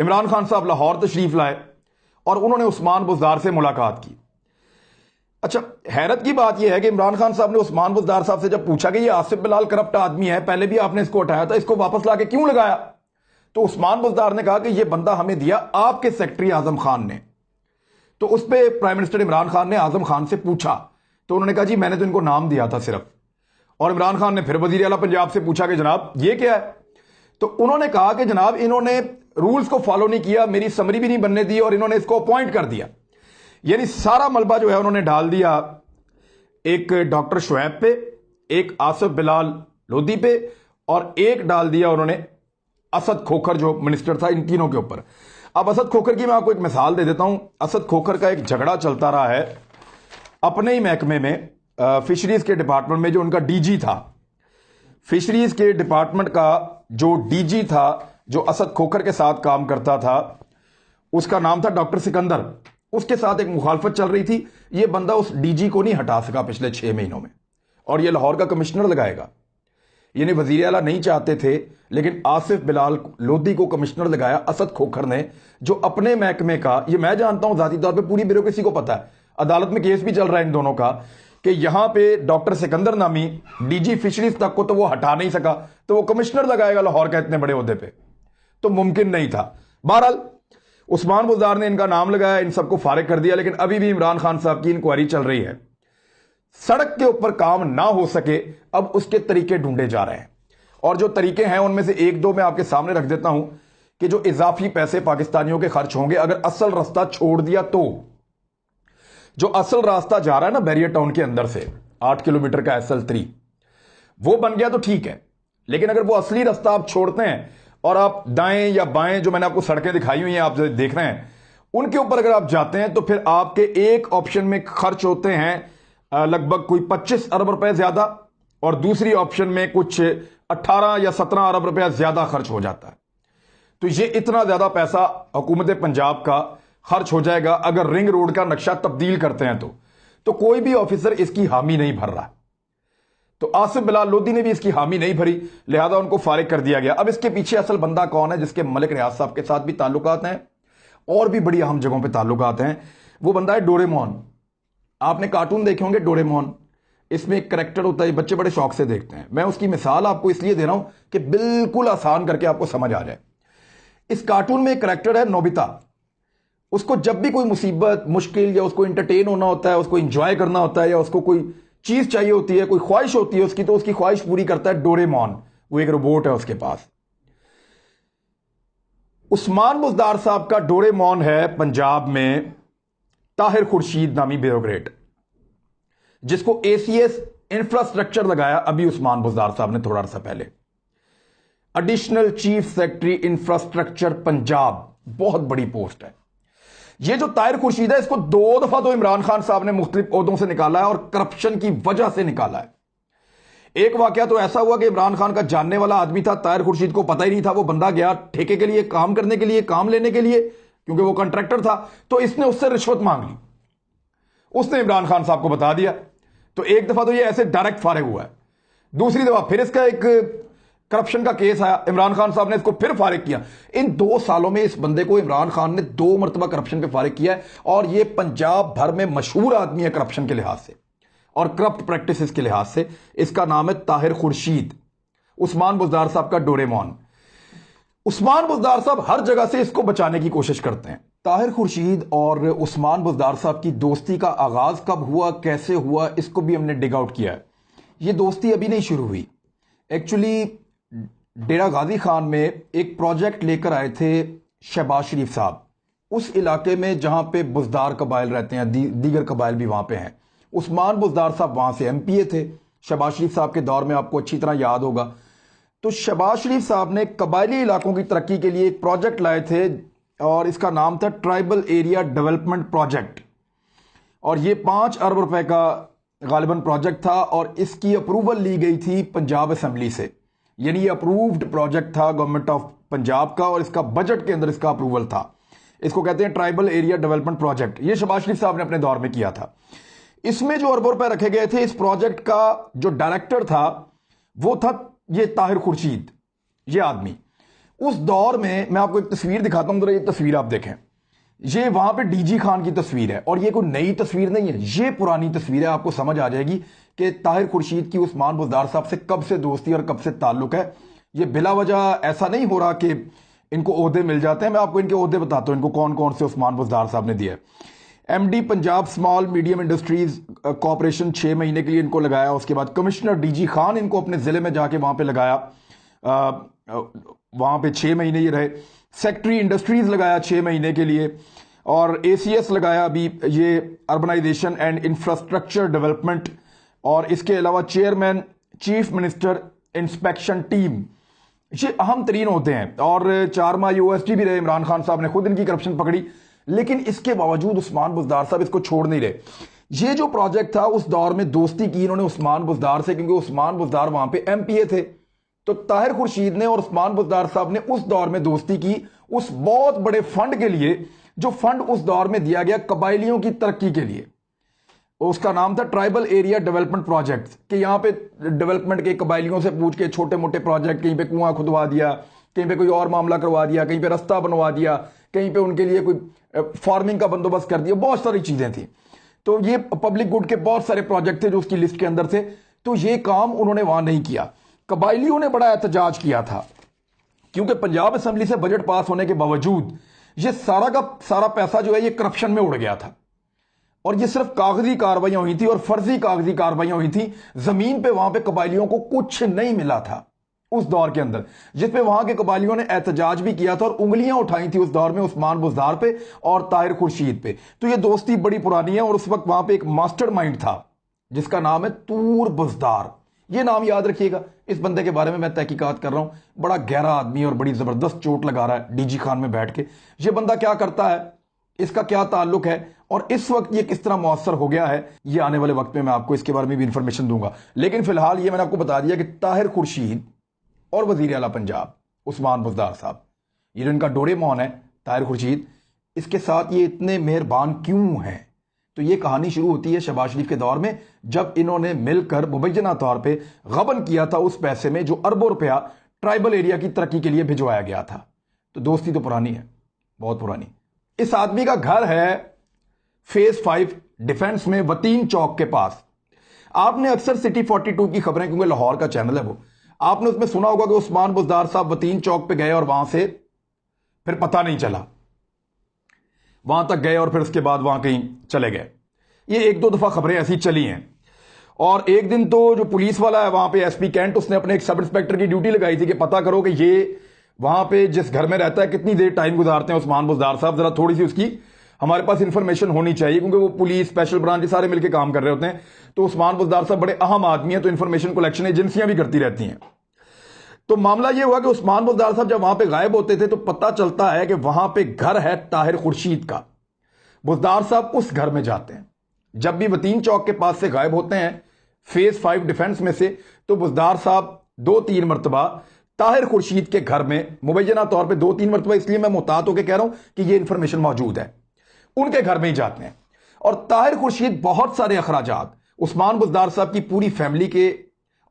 عمران خان صاحب لاہور تشریف لائے اور انہوں نے عثمان بزدار سے ملاقات کی. اچھا حیرت کی بات یہ ہے کہ عمران خان صاحب نے عثمان بزدار صاحب سے جب پوچھا کہ یہ آصف بلال کرپٹ آدمی ہے, پہلے بھی آپ نے اس کو ہٹایا تھا, اس کو واپس لا کے کیوں لگایا, تو عثمان بزدار نے کہا کہ یہ بندہ ہمیں دیا آپ کے سیکرٹری اعظم خان نے. تو اس پہ پرائم منسٹر عمران خان نے اعظم خان سے پوچھا تو انہوں نے کہا جی میں نے تو ان کو نام دیا تھا صرف. اور عمران خان نے پھر وزیر اعلیٰ پنجاب سے پوچھا کہ جناب یہ کیا ہے, تو انہوں نے کہا کہ جناب انہوں نے رولز کو فالو نہیں کیا, میری سمری بھی نہیں بننے دی اور انہوں نے اس کو اپوائنٹ کر دیا. یعنی سارا ملبہ جو ہے انہوں نے ڈال دیا ایک ڈاکٹر شعیب پہ, ایک آصف بلال لودھی پہ, اور ایک ڈال دیا انہوں نے اسد کھوکھر جو منسٹر تھا, ان تینوں کے اوپر. اب اسد کھوکھر کی میں آپ کو ایک مثال دے دیتا ہوں. اسد کھوکھر کا ایک جھگڑا چلتا رہا ہے اپنے ہی محکمے میں, فشریز کے ڈپارٹمنٹ میں, جو ان کا ڈی جی تھا, فشریز کے ڈپارٹمنٹ کا جو ڈی جی تھا جو اسد کھوکھر کے ساتھ کام کرتا تھا, اس کا نام تھا ڈاکٹر سکندر. اس کے ساتھ ایک مخالفت چل رہی تھی, یہ بندہ اس ڈی جی کو نہیں ہٹا سکا پچھلے 6 مہینوں میں, اور یہ لاہور کا کمشنر لگائے گا. یعنی وزیر اعلیٰ نہیں چاہتے تھے لیکن آصف بلال لودھی کو کمشنر لگایا اسد کھوکھر نے, جو اپنے محکمے کا, یہ میں جانتا ہوں ذاتی طور پہ, پوری بیوروکریسی کو پتا ہے, عدالت میں کیس بھی چل رہا ہے ان دونوں کا, کہ یہاں پہ ڈاکٹر سکندر نامی ڈی جی فشریز تک کو تو وہ ہٹا نہیں سکا, تو وہ کمشنر لگائے گا لاہور کا اتنے بڑے عہدے پہ, تو ممکن نہیں تھا. بہرحال عثمان بزدار نے ان کا نام لگایا, ان سب کو فارغ کر دیا, لیکن ابھی بھی عمران خان صاحب کی انکوائری چل رہی ہے. سڑک کے اوپر کام نہ ہو سکے, اب اس کے طریقے ڈھونڈے جا رہے ہیں, اور جو طریقے ہیں ان میں سے ایک دو میں آپ کے سامنے رکھ دیتا ہوں کہ جو اضافی پیسے پاکستانیوں کے خرچ ہوں گے اگر اصل راستہ چھوڑ دیا تو. جو اصل راستہ جا رہا ہے نا بیریئر ٹاؤن کے اندر سے 8 کلومیٹر کا SL3, وہ بن گیا تو ٹھیک ہے, لیکن اگر وہ اصلی راستہ آپ چھوڑتے ہیں اور آپ دائیں یا بائیں, جو میں نے آپ کو سڑکیں دکھائی ہوئی ہیں آپ دیکھ رہے ہیں, ان کے اوپر اگر آپ جاتے ہیں تو پھر آپ کے ایک آپشن میں خرچ ہوتے ہیں لگ بھگ کوئی 25 ارب روپے زیادہ, اور دوسری آپشن میں کچھ 18 یا 17 ارب روپیہ زیادہ خرچ ہو جاتا ہے. تو یہ اتنا زیادہ پیسہ حکومت پنجاب کا خرچ ہو جائے گا اگر رنگ روڈ کا نقشہ تبدیل کرتے ہیں تو کوئی بھی آفیسر اس کی حامی نہیں بھر رہا. تو آصف بلال لودھی نے بھی اس کی حامی نہیں بھری, لہذا ان کو فارغ کر دیا گیا. اب اس کے پیچھے اصل بندہ کون ہے جس کے ملک ریاض صاحب کے ساتھ بھی تعلقات ہیں اور بھی بڑی اہم جگہوں پہ تعلقات ہیں, وہ بندہ ہے ڈوریمون. آپ نے کارٹون دیکھے ہوں گے ڈوریمون, اس میں ایک کریکٹر ہوتا ہے, بچے بڑے شوق سے دیکھتے ہیں. میں اس کی مثال آپ کو اس لیے دے رہا ہوں کہ بالکل آسان کر کے آپ کو سمجھ آ جائے. اس کارٹون میں ایک کریکٹر ہے نوبیتا. اس کو جب بھی کوئی مصیبت, مشکل, یا اس کو انٹرٹین ہونا ہوتا ہے, اس کو انجوائے کرنا ہوتا ہے, یا اس کو کوئی چیز چاہیے ہوتی ہے, کوئی خواہش ہوتی ہے اس کی, تو اس کی خواہش پوری کرتا ہے ڈوریمون. وہ ایک روبوٹ ہے اس کے پاس. عثمان بزدار صاحب کا ڈوریمون ہے پنجاب میں طاہر خورشید نامی بیوروکریٹ, جس کو ACS انفراسٹرکچر لگایا ابھی عثمان بزدار صاحب نے تھوڑا عرصہ پہلے. Additional chief secretary infrastructure Punjab, بہت بڑی پوسٹ ہے. یہ جو طاہر خورشید ہے اس کو 2 دفعہ تو عمران خان صاحب نے مختلف عہدوں سے نکالا ہے اور کرپشن کی وجہ سے نکالا ہے. ایک واقعہ تو ایسا ہوا کہ عمران خان کا جاننے والا آدمی تھا, طاہر خورشید کو پتہ ہی نہیں تھا, وہ بندہ گیا ٹھیکے کے لیے کام کرنے کے لیے, کام لینے کے لیے, کیونکہ وہ کنٹریکٹر تھا, تو اس نے اس سے رشوت مانگ لی. اس نے عمران خان صاحب کو بتا دیا, تو ایک دفعہ تو یہ ایسے ڈائریکٹ فارغ ہوا ہے. دوسری دفعہ پھر اس کا ایک کرپشن کا کیس آیا, عمران خان صاحب نے اس کو پھر فارغ کیا. ان 2 سالوں میں اس بندے کو عمران خان نے 2 مرتبہ کرپشن پہ فارغ کیا ہے, اور یہ پنجاب بھر میں مشہور آدمی ہے کرپشن کے لحاظ سے اور کرپٹ پریکٹسز کے لحاظ سے. اس کا نام ہے طاہر خورشید, عثمان بزدار صاحب کا ڈوریمون. عثمان بزدار صاحب ہر جگہ سے اس کو بچانے کی کوشش کرتے ہیں. طاہر خورشید اور عثمان بزدار صاحب کی دوستی کا آغاز کب ہوا, کیسے ہوا, اس کو بھی ہم نے ڈگ آؤٹ کیا ہے. یہ دوستی ابھی نہیں شروع ہوئی. ایکچولی ڈیرہ غازی خان میں ایک پروجیکٹ لے کر آئے تھے شہباز شریف صاحب, اس علاقے میں جہاں پہ بزدار قبائل رہتے ہیں, دیگر قبائل بھی وہاں پہ ہیں. عثمان بزدار صاحب وہاں سے MPA تھے شہباز شریف صاحب کے دور میں, آپ کو اچھی طرح یاد ہوگا. تو شہباز شریف صاحب نے قبائلی علاقوں کی ترقی کے لیے ایک پروجیکٹ لائے تھے, اور اس کا نام تھا ٹرائبل ایریا ڈیولپمنٹ پروجیکٹ, اور یہ 5 ارب روپے کا غالباً پروجیکٹ تھا, اور اس کی اپروول لی گئی تھی پنجاب اسمبلی سے. یعنی یہ اپرووڈ پروجیکٹ تھا گورنمنٹ آف پنجاب کا, اور اس کا بجٹ کے اندر اس کا اپروول تھا. اس کو کہتے ہیں ٹرائبل ایریا ڈیولپمنٹ پروجیکٹ. یہ شہباز شریف صاحب نے اپنے دور میں کیا تھا. اس میں جو اربوں روپے رکھے گئے تھے, اس پروجیکٹ کا جو ڈائریکٹر تھا وہ تھا یہ طاہر خورشید, یہ آدمی. اس دور میں آپ کو ایک تصویر دکھاتا ہوں، ذرا یہ تصویر آپ دیکھیں، یہ وہاں پہ ڈی جی خان کی تصویر ہے، اور یہ کوئی نئی تصویر نہیں ہے، یہ پرانی تصویر ہے۔ آپ کو سمجھ آ جائے گی کہ طاہر خورشید کی عثمان بزدار صاحب سے کب سے دوستی اور کب سے تعلق ہے۔ یہ بلا وجہ ایسا نہیں ہو رہا کہ ان کو عہدے مل جاتے ہیں۔ میں آپ کو ان کے عہدے بتاتا ہوں، ان کو کون کون سے عثمان بزدار صاحب نے دیا ہے۔ M D Punjab small medium industries corporation 6 مہینے کے لیے ان کو لگایا، اس کے بعد کمشنر ڈی جی خان ان کو اپنے ضلع میں جا کے وہاں پہ لگایا، وہاں پہ 6 مہینے یہ رہے۔ سیکٹری انڈسٹریز لگایا 6 مہینے کے لیے، اور اے سی ایس لگایا ابھی، یہ اربنائزیشن اینڈ انفراسٹرکچر ڈیولپمنٹ، اور اس کے علاوہ chairman chief minister inspection team, یہ اہم ترین ہوتے ہیں۔ اور 4 ماہ یو ایس ٹی بھی رہے، عمران خان صاحب نے خود ان کی کرپشن پکڑی، لیکن اس کے باوجود عثمان بزدار صاحب اس کو چھوڑ نہیں رہے۔ یہ جو پروجیکٹ تھا اس دور میں دوستی کی انہوں نے عثمان بزدار سے، کیونکہ عثمان بزدار وہاں پہ ایم پی اے تھے، تو طاہر خورشید نے اور عثمان بزدار صاحب نے اس دور میں دوستی کی اس بہت بڑے فنڈ کے لیے، جو فنڈ اس دور میں دیا گیا قبائلیوں کی ترقی کے لیے۔ اس کا نام تھا ٹرائبل ایریا ڈیولپمنٹ پروجیکٹ، کہ یہاں پہ ڈیولپمنٹ کے قبائلیوں سے پوچھ کے چھوٹے موٹے پروجیکٹ، کہیں پہ کنواں کھدوا دیا، کہیں پہ کوئی اور معاملہ کروا دیا، کہیں پہ رستہ بنوا دیا، کہیں پہ ان کے لیے کوئی فارمنگ کا بندوبست کر دیا، بہت ساری چیزیں تھیں۔ تو یہ پبلک گڈ کے بہت سارے پروجیکٹ تھے جو اس کی لسٹ کے اندر تھے، تو یہ کام انہوں نے وہاں نہیں کیا۔ قبائلیوں نے بڑا احتجاج کیا تھا، کیونکہ پنجاب اسمبلی سے بجٹ پاس ہونے کے باوجود یہ سارا کا سارا پیسہ جو ہے یہ کرپشن میں اڑ گیا تھا، اور یہ صرف کاغذی کاروائیاں ہوئی تھی اور فرضی کاغذی کاروائیاں ہوئی تھی، زمین پہ وہاں پہ قبائلیوں کو کچھ نہیں ملا تھا اس دور کے اندر، جس پہ وہاں کے قبائلیوں نے احتجاج بھی کیا تھا اور انگلیاں اٹھائی تھی اس دور میں عثمان بزدار پہ اور طاہر خورشید پہ۔ تو یہ دوستی بڑی پرانی ہے، اور اس وقت وہاں پہ ایک ماسٹر مائنڈ تھا جس کا نام ہے طور بزدار۔ یہ نام یاد رکھیے گا، اس بندے کے بارے میں تحقیقات کر رہا ہوں، بڑا گہرا آدمی اور بڑی زبردست چوٹ لگا رہا ہے ڈی جی خان میں بیٹھ کے۔ یہ بندہ کیا کرتا ہے، اس کا کیا تعلق ہے، اور اس وقت یہ کس طرح مؤثر ہو گیا ہے، یہ آنے والے وقت میں آپ کو اس کے بارے میں بھی انفارمیشن دوں گا۔ لیکن فی الحال یہ میں نے آپ کو بتا دیا کہ طاہر خورشید اور وزیر اعلیٰ پنجاب عثمان بزدار صاحب، یہ جو ان کا ڈورے مون ہے طاہر خورشید، اس کے ساتھ یہ اتنے مہربان کیوں ہیں؟ تو یہ کہانی شروع ہوتی ہے شہباز شریف کے دور میں، جب انہوں نے مل کر مبینہ طور پہ غبن کیا تھا اس پیسے میں جو اربوں روپیہ ٹرائبل ایریا کی ترقی کے لیے بھجوایا گیا تھا۔ تو دوستی تو پرانی ہے، بہت پرانی۔ اس آدمی کا گھر ہے فیز 5 ڈیفنس میں وطین چوک کے پاس۔ آپ نے اکثر سٹی 42 کی خبریں، کیونکہ لاہور کا چینل ہے وہ، آپ نے اس میں سنا ہوگا کہ عثمان بزدار صاحب وطین چوک پہ گئے اور وہاں سے پھر پتہ نہیں چلا، وہاں تک گئے اور پھر اس کے بعد وہاں کہیں چلے گئے۔ یہ 1-2 دفعہ خبریں ایسی چلی ہیں، اور ایک دن تو جو پولیس والا ہے وہاں پہ ایس پی کینٹ، اس نے اپنے ایک سب انسپیکٹر کی ڈیوٹی لگائی تھی کہ پتہ کرو کہ یہ وہاں پہ جس گھر میں رہتا ہے کتنی دیر ٹائم گزارتے ہیں عثمان بزدار صاحب، ذرا تھوڑی سی اس کی ہمارے پاس انفارمیشن ہونی چاہیے، کیونکہ وہ پولیس اسپیشل برانچ سارے مل کے کام کر رہے ہوتے ہیں۔ تو عثمان بزدار صاحب بڑے اہم آدمی ہیں، تو انفارمیشن کلیکشن ایجنسیاں بھی کرتی رہتی ہیں۔ تو معاملہ یہ ہوا کہ عثمان بزدار صاحب جب وہاں پہ غائب ہوتے تھے تو پتہ چلتا ہے کہ وہاں پہ گھر ہے طاہر خورشید کا۔ بزدار صاحب اس گھر میں جاتے ہیں، جب بھی وطین چوک کے پاس سے غائب ہوتے ہیں فیز 5 ڈیفنس میں سے، تو بزدار صاحب 2-3 مرتبہ طاہر خورشید کے گھر میں، مبینہ طور پہ 2-3 مرتبہ، اس لیے میں محتاط ہو کے کہہ رہا ہوں کہ یہ انفارمیشن موجود ہے، ان کے گھر میں ہی جاتے ہیں۔ اور طاہر خورشید بہت سارے اخراجات عثمان بزدار صاحب کی پوری فیملی کے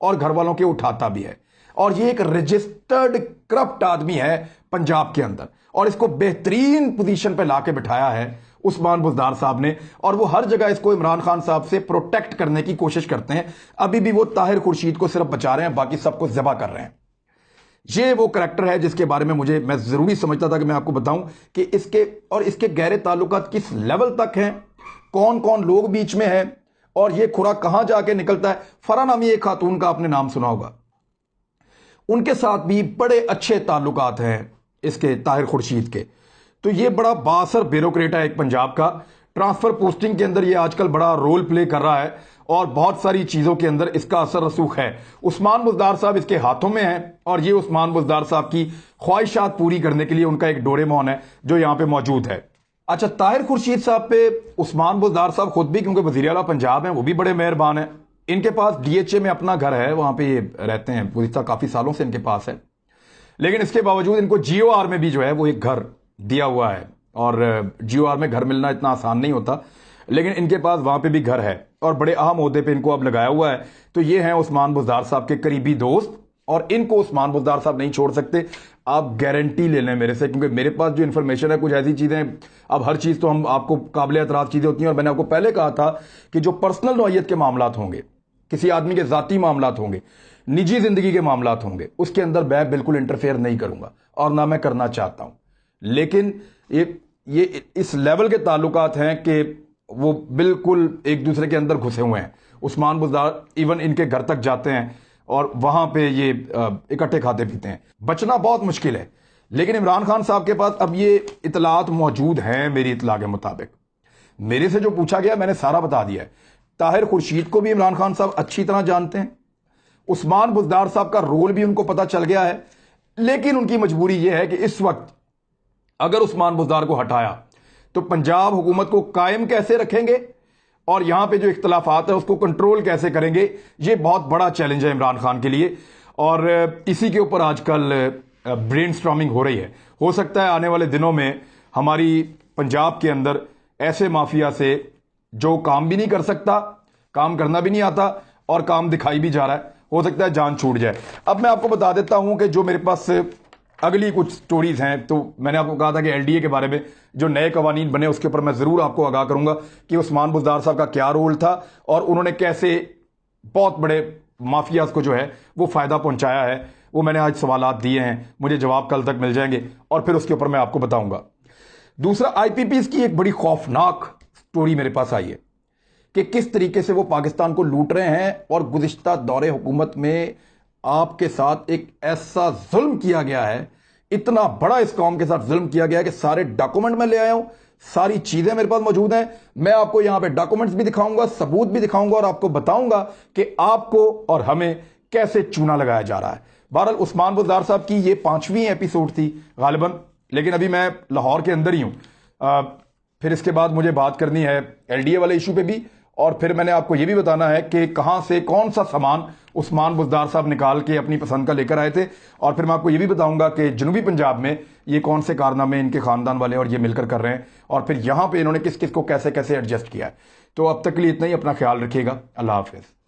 اور گھر والوں کے اٹھاتا بھی ہے، اور یہ ایک رجسٹرڈ کرپٹ آدمی ہے پنجاب کے اندر، اور اس کو بہترین پوزیشن پہ لا کے بٹھایا ہے عثمان بزدار صاحب نے، اور وہ ہر جگہ اس کو عمران خان صاحب سے پروٹیکٹ کرنے کی کوشش کرتے ہیں۔ ابھی بھی وہ طاہر خورشید کو صرف بچا رہے ہیں، باقی سب کو ذبح کر رہے ہیں۔ یہ وہ کریکٹر ہے جس کے بارے میں میں ضروری سمجھتا تھا کہ میں آپ کو بتاؤں کہ اس کے گہرے تعلقات کس لیول تک ہیں، کون کون لوگ بیچ میں ہیں، اور یہ کھرا کہاں جا کے نکلتا ہے۔ فرح نامی ایک خاتون کا آپ نے نام سنا ہوگا، ان کے ساتھ بھی بڑے اچھے تعلقات ہیں اس کے طاہر خورشید کے۔ تو یہ بڑا بااثر بیوروکریٹ ہے ایک پنجاب کا، ٹرانسفر پوسٹنگ کے اندر یہ آج کل بڑا رول پلے کر رہا ہے، اور بہت ساری چیزوں کے اندر اس کا اثر رسوخ ہے۔ عثمان بزدار صاحب اس کے ہاتھوں میں ہیں، اور یہ عثمان بزدار صاحب کی خواہشات پوری کرنے کے لیے ان کا ایک ڈورے مون ہے جو یہاں پہ موجود ہے۔ اچھا، طاہر خورشید صاحب پہ عثمان بزدار صاحب خود بھی، کیونکہ وزیر اعلیٰ پنجاب ہیں، وہ بھی بڑے مہربان ہیں۔ ان کے پاس ڈی ایچ اے میں اپنا گھر ہے، وہاں پہ یہ رہتے ہیں، گزشتہ کافی سالوں سے ان کے پاس ہے، لیکن اس کے باوجود ان کو جی او آر میں بھی جو ہے وہ ایک گھر دیا ہوا ہے، اور جی او آر میں گھر ملنا اتنا آسان نہیں ہوتا، لیکن ان کے پاس وہاں پہ بھی گھر ہے، اور بڑے اہم عہدے پہ ان کو اب لگایا ہوا ہے۔ تو یہ ہیں عثمان بزدار صاحب کے قریبی دوست، اور ان کو عثمان بزدار صاحب نہیں چھوڑ سکتے۔ آپ گارنٹی لے لیں میرے سے، کیونکہ میرے پاس جو انفارمیشن ہے کچھ ایسی چیزیں، اب ہر چیز تو ہم آپ کو قابل اعتراض چیزیں ہوتی ہیں، اور میں نے آپ کو پہلے کہا تھا کہ جو پرسنل نوعیت کے معاملات ہوں گے، کسی آدمی کے ذاتی معاملات ہوں گے، نجی زندگی کے معاملات ہوں گے، اس کے اندر میں بالکل انٹرفیئر نہیں کروں گا، اور نہ میں کرنا چاہتا ہوں. لیکن یہ اس لیول کے تعلقات ہیں کہ وہ بالکل ایک دوسرے کے اندر گھسے ہوئے ہیں. عثمان بزدار ایون ان کے گھر تک جاتے ہیں اور وہاں پہ یہ اکٹھے کھاتے پیتے ہیں. بچنا بہت مشکل ہے. لیکن عمران خان صاحب کے پاس اب یہ اطلاعات موجود ہیں. میری اطلاع کے مطابق میرے سے جو پوچھا گیا میں نے سارا بتا دیا ہے. طاہر خورشید کو بھی عمران خان صاحب اچھی طرح جانتے ہیں. عثمان بزدار صاحب کا رول بھی ان کو پتا چل گیا ہے. لیکن ان کی مجبوری یہ ہے کہ اس وقت اگر عثمان بزدار کو ہٹایا تو پنجاب حکومت کو قائم کیسے رکھیں گے اور یہاں پہ جو اختلافات ہیں اس کو کنٹرول کیسے کریں گے. یہ بہت بڑا چیلنج ہے عمران خان کے لیے، اور اسی کے اوپر آج کل برین سٹارمنگ ہو رہی ہے. ہو سکتا ہے آنے والے دنوں میں ہماری پنجاب کے اندر ایسے مافیا سے جو کام بھی نہیں کر سکتا، کام کرنا بھی نہیں آتا اور کام دکھائی بھی جا رہا ہے، ہو سکتا ہے جان چھوٹ جائے. اب میں آپ کو بتا دیتا ہوں کہ جو میرے پاس اگلی کچھ سٹوریز ہیں. تو میں نے آپ کو کہا تھا کہ ایل ڈی اے کے بارے میں جو نئے قوانین بنے اس کے اوپر میں ضرور آپ کو آگاہ کروں گا کہ عثمان بزدار صاحب کا کیا رول تھا اور انہوں نے کیسے بہت بڑے مافیاز کو جو ہے وہ فائدہ پہنچایا ہے. وہ میں نے آج سوالات دیے ہیں، مجھے جواب کل تک مل جائیں گے اور پھر اس کے اوپر میں آپ کو بتاؤں گا. دوسرا، آئی پی پیز کی ایک بڑی خوفناک سٹوری میرے پاس آئی ہے کہ کس طریقے سے وہ پاکستان کو لوٹ رہے ہیں، اور گزشتہ دور حکومت میں آپ کے ساتھ ایک ایسا ظلم کیا گیا ہے، اتنا بڑا اس قوم کے ساتھ ظلم کیا گیا ہے کہ سارے ڈاکومنٹ میں لے آیا ہوں، ساری چیزیں میرے پاس موجود ہیں. میں آپ کو یہاں پہ ڈاکومنٹس بھی دکھاؤں گا، ثبوت بھی دکھاؤں گا، اور آپ کو بتاؤں گا کہ آپ کو اور ہمیں کیسے چونا لگایا جا رہا ہے. بہرحال عثمان بزدار صاحب کی یہ 5ویں ایپیسوڈ تھی غالباً، لیکن ابھی میں لاہور کے اندر ہی ہوں. پھر اس کے بعد مجھے بات کرنی ہے ایل ڈی اے والے ایشو پہ بھی، اور پھر میں نے آپ کو یہ بھی بتانا ہے کہ کہاں سے کون سا سامان عثمان بزدار صاحب نکال کے اپنی پسند کا لے کر آئے تھے. اور پھر میں آپ کو یہ بھی بتاؤں گا کہ جنوبی پنجاب میں یہ کون سے کارنامے ان کے خاندان والے اور یہ مل کر رہے ہیں، اور پھر یہاں پہ انہوں نے کس کس کو کیسے کیسے ایڈجسٹ کیا ہے. تو اب تک کے لیے اتنا ہی. اپنا خیال رکھیے گا. اللہ حافظ.